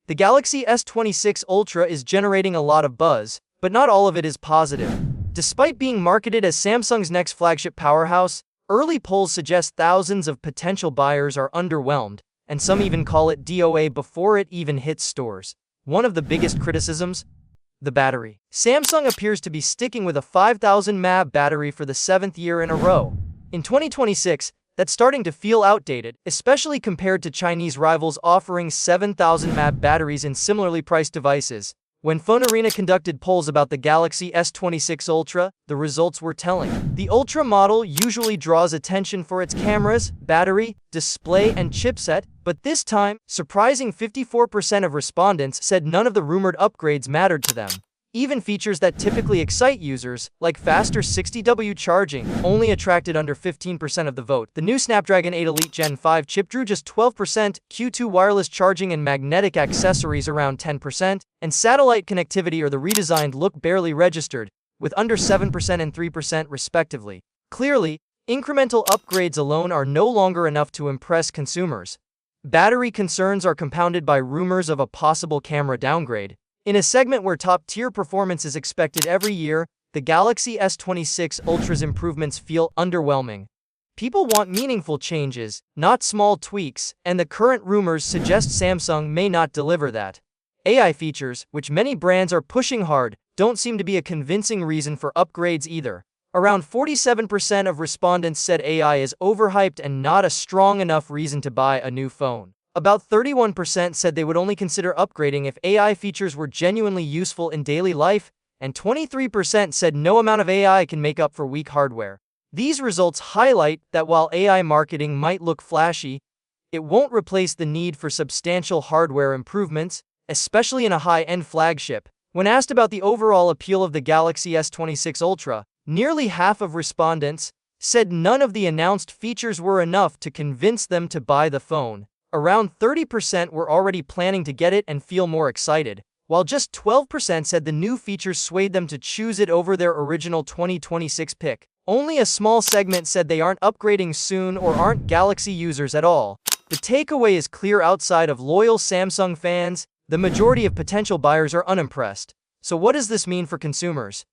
The Galaxy S26 Ultra is generating a lot of buzz, but not all of it is positive. Despite being marketed as Samsung's next flagship powerhouse, early polls suggest thousands of potential buyers are underwhelmed, and some even call it DOA before it even hits stores. One of the biggest criticisms? The battery. Samsung appears to be sticking with a 5000 mAh battery for the 7th year in a row. In 2026, that's starting to feel outdated, especially compared to Chinese rivals offering 7000 mAh batteries in similarly priced devices. When Phone Arena conducted polls about the Galaxy S26 Ultra, the results were telling. The Ultra model usually draws attention for its cameras, battery, display, and chipset, but this time, surprising 54% of respondents said none of the rumored upgrades mattered to them. Even features that typically excite users, like faster 60W charging, only attracted under 15% of the vote. The new Snapdragon 8 Elite Gen 5 chip drew just 12%, Q2 wireless charging and magnetic accessories around 10%, and satellite connectivity or the redesigned look barely registered, with under 7% and 3% respectively. Clearly, incremental upgrades alone are no longer enough to impress consumers. Battery concerns are compounded by rumors of a possible camera downgrade. In a segment where top-tier performance is expected every year, the Galaxy S26 Ultra's improvements feel underwhelming. People want meaningful changes, not small tweaks, and the current rumors suggest Samsung may not deliver that. AI features, which many brands are pushing hard, don't seem to be a convincing reason for upgrades either. Around 47% of respondents said AI is overhyped and not a strong enough reason to buy a new phone. About 31% said they would only consider upgrading if AI features were genuinely useful in daily life, and 23% said no amount of AI can make up for weak hardware. These results highlight that while AI marketing might look flashy, it won't replace the need for substantial hardware improvements, especially in a high-end flagship. When asked about the overall appeal of the Galaxy S26 Ultra, nearly half of respondents said none of the announced features were enough to convince them to buy the phone. Around 30% were already planning to get it and feel more excited, while just 12% said the new features swayed them to choose it over their original 2026 pick. Only a small segment said they aren't upgrading soon or aren't Galaxy users at all. The takeaway is clear: outside of loyal Samsung fans, the majority of potential buyers are unimpressed. So what does this mean for consumers?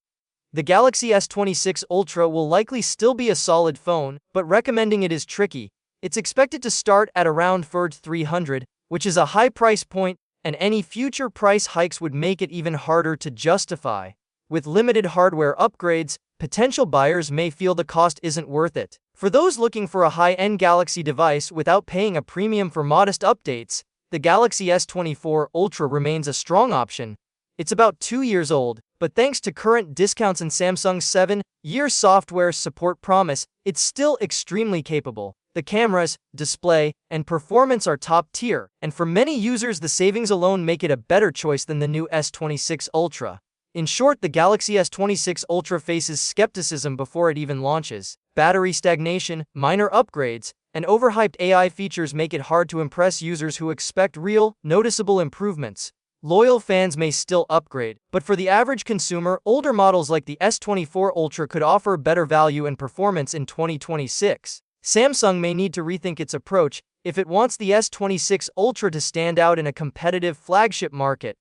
The Galaxy S26 Ultra will likely still be a solid phone, but recommending it is tricky. It's expected to start at around $300, which is a high price point, and any future price hikes would make it even harder to justify. With limited hardware upgrades, potential buyers may feel the cost isn't worth it. For those looking for a high-end Galaxy device without paying a premium for modest updates, the Galaxy S24 Ultra remains a strong option. It's about 2 years old, but thanks to current discounts and Samsung's 7-year software support promise, it's still extremely capable. The cameras, display, and performance are top tier, and for many users the savings alone make it a better choice than the new S26 Ultra. In short, the Galaxy S26 Ultra faces skepticism before it even launches. Battery stagnation, minor upgrades, and overhyped AI features make it hard to impress users who expect real, noticeable improvements. Loyal fans may still upgrade, but for the average consumer, older models like the S24 Ultra could offer better value and performance in 2026. Samsung may need to rethink its approach if it wants the S26 Ultra to stand out in a competitive flagship market.